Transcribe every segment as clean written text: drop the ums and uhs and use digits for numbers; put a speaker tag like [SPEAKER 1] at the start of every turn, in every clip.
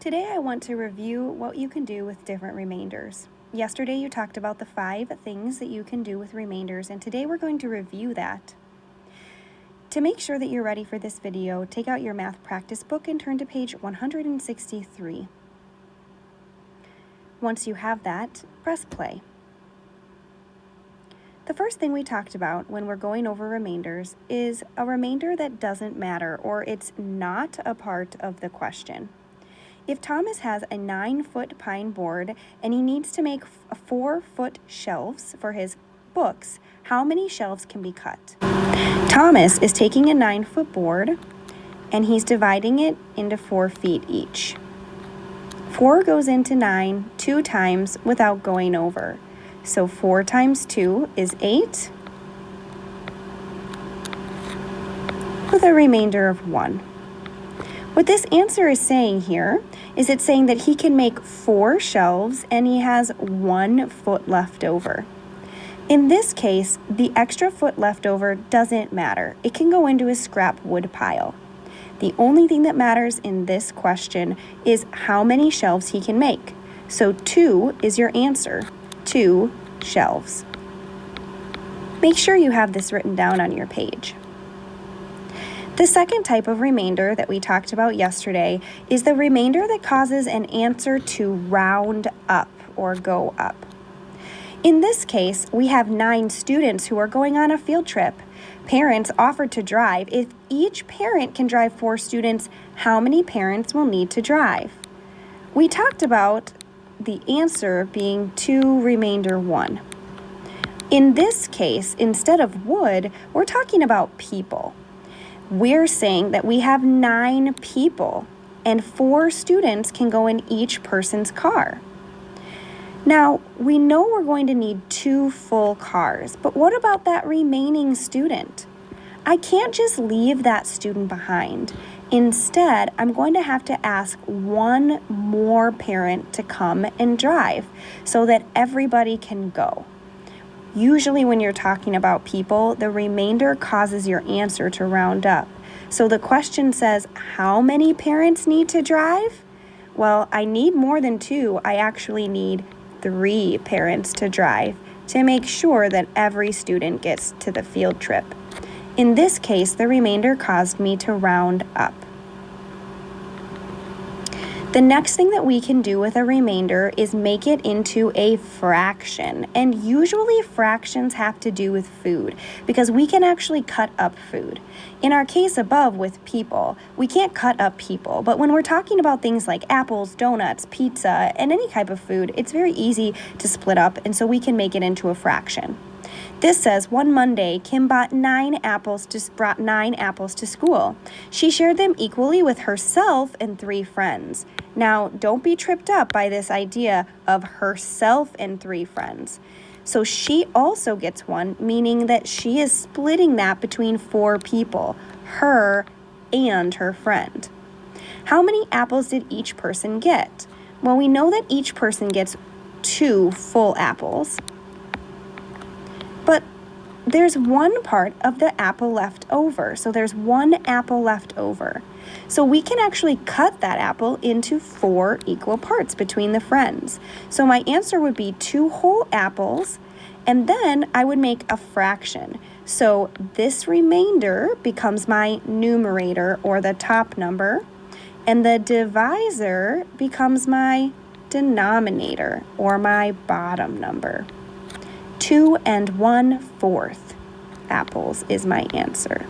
[SPEAKER 1] Today I want to review what you can do with different remainders. Yesterday you talked about the 5 things that you can do with remainders, and today we're going to review that. To make sure that you're ready for this video, take out your math practice book and turn to page 163. Once you have that, press play. The first thing we talked about when we're going over remainders is a remainder that doesn't matter, or it's not a part of the question. If Thomas has a 9-foot pine board and he needs to make 4-foot shelves for his books, how many shelves can be cut? Thomas is taking a 9-foot board and he's dividing it into 4 feet each. 4 goes into 9 2 times without going over. So 4 times 2 is 8, with a remainder of 1. What this answer is saying here is it's saying that he can make 4 shelves and he has 1 foot left over. In this case, the extra foot left over doesn't matter. It can go into his scrap wood pile. The only thing that matters in this question is how many shelves he can make. So 2 is your answer, 2 shelves. Make sure you have this written down on your page. The second type of remainder that we talked about yesterday is the remainder that causes an answer to round up or go up. In this case, we have 9 students who are going on a field trip. Parents offered to drive. If each parent can drive 4 students, how many parents will need to drive? We talked about the answer being 2 remainder 1. In this case, instead of wood, we're talking about people. We're saying that we have 9 people and 4 students can go in each person's car. Now, we know we're going to need 2 full cars, but what about that remaining student? I can't just leave that student behind. Instead, I'm going to have to ask 1 more parent to come and drive so that everybody can go. Usually when you're talking about people, the remainder causes your answer to round up. So the question says, how many parents need to drive? Well, I need more than 2. I actually need 3 parents to drive to make sure that every student gets to the field trip. In this case, the remainder caused me to round up. The next thing that we can do with a remainder is make it into a fraction. And usually fractions have to do with food because we can actually cut up food. In our case above with people, we can't cut up people. But when we're talking about things like apples, donuts, pizza, and any type of food, it's very easy to split up, and so we can make it into a fraction. This says, one Monday, Kim brought 9 apples to school. She shared them equally with herself and 3 friends. Now, don't be tripped up by this idea of herself and 3 friends. So she also gets 1, meaning that she is splitting that between 4 people, her and her friend. How many apples did each person get? Well, we know that each person gets 2 full apples. But there's 1 part of the apple left over. So there's 1 apple left over. So we can actually cut that apple into 4 equal parts between the friends. So my answer would be 2 whole apples, and then I would make a fraction. So this remainder becomes my numerator, or the top number, and the divisor becomes my denominator, or my bottom number. 2 1/4 apples is my answer.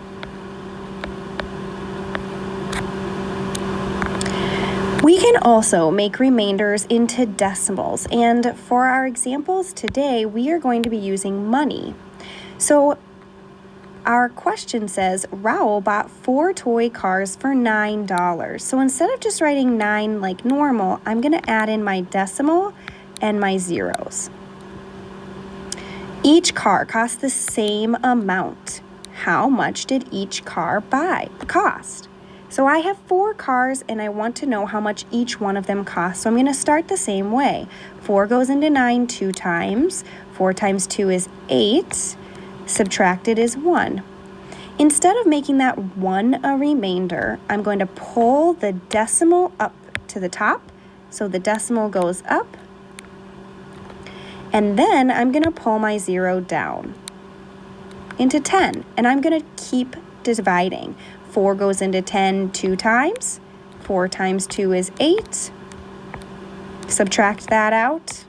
[SPEAKER 1] We can also make remainders into decimals, and for our examples today, we are going to be using money. So our question says, Raoul bought 4 toy cars for $9. So instead of just writing 9 like normal, I'm going to add in my decimal and my zeros. Each car cost the same amount. How much did each car cost? So I have 4 cars and I want to know how much each one of them costs. So I'm going to start the same way. 4 goes into 9 2 times. 4 times 2 is 8. Subtracted is 1. Instead of making that 1 a remainder, I'm going to pull the decimal up to the top, so the decimal goes up. And then I'm going to pull my 0 down into 10, and I'm going to keep dividing. 4 goes into 10 2 times. 4 times 2 is 8. Subtract that out.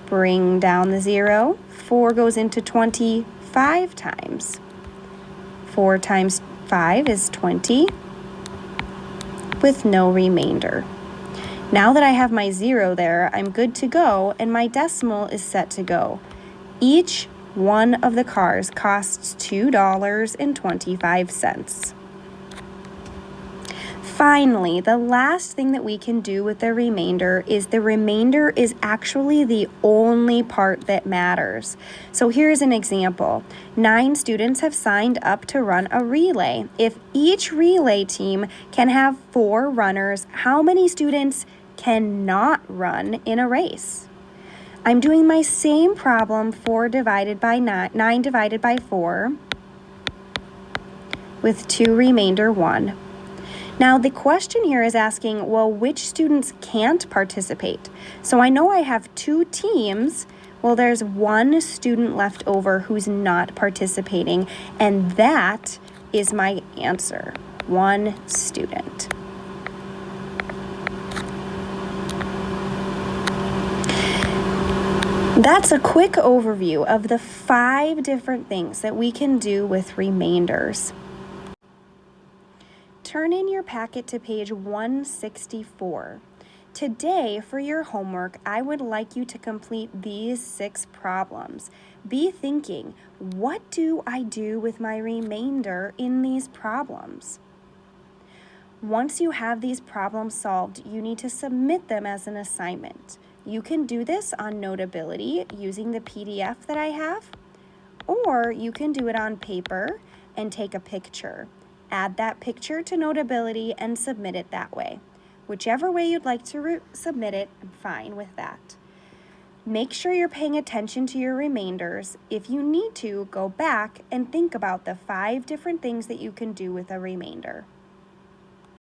[SPEAKER 1] Bring down the 0. 4 goes into 20 5 times. 4 times 5 is 20 with no remainder. Now that I have my 0 there, I'm good to go, and my decimal is set to go. Each one of the cars costs $2.25. Finally, the last thing that we can do with the remainder is actually the only part that matters. So here's an example. 9 students have signed up to run a relay. If each relay team can have 4 runners, how many students cannot run in a race? I'm doing my same problem, 9 divided by 4, with 2 remainder 1. Now the question here is asking, well, which students can't participate? So I know I have 2 teams. Well, there's 1 student left over who's not participating, and that is my answer, 1 student. That's a quick overview of the 5 different things that we can do with remainders. Turn in your packet to page 164. Today, for your homework, I would like you to complete these 6 problems. Be thinking, what do I do with my remainder in these problems? Once you have these problems solved, you need to submit them as an assignment. You can do this on Notability using the PDF that I have, or you can do it on paper and take a picture. Add that picture to Notability and submit it that way. Whichever way you'd like to submit it, I'm fine with that. Make sure you're paying attention to your remainders. If you need to, go back and think about the 5 different things that you can do with a remainder.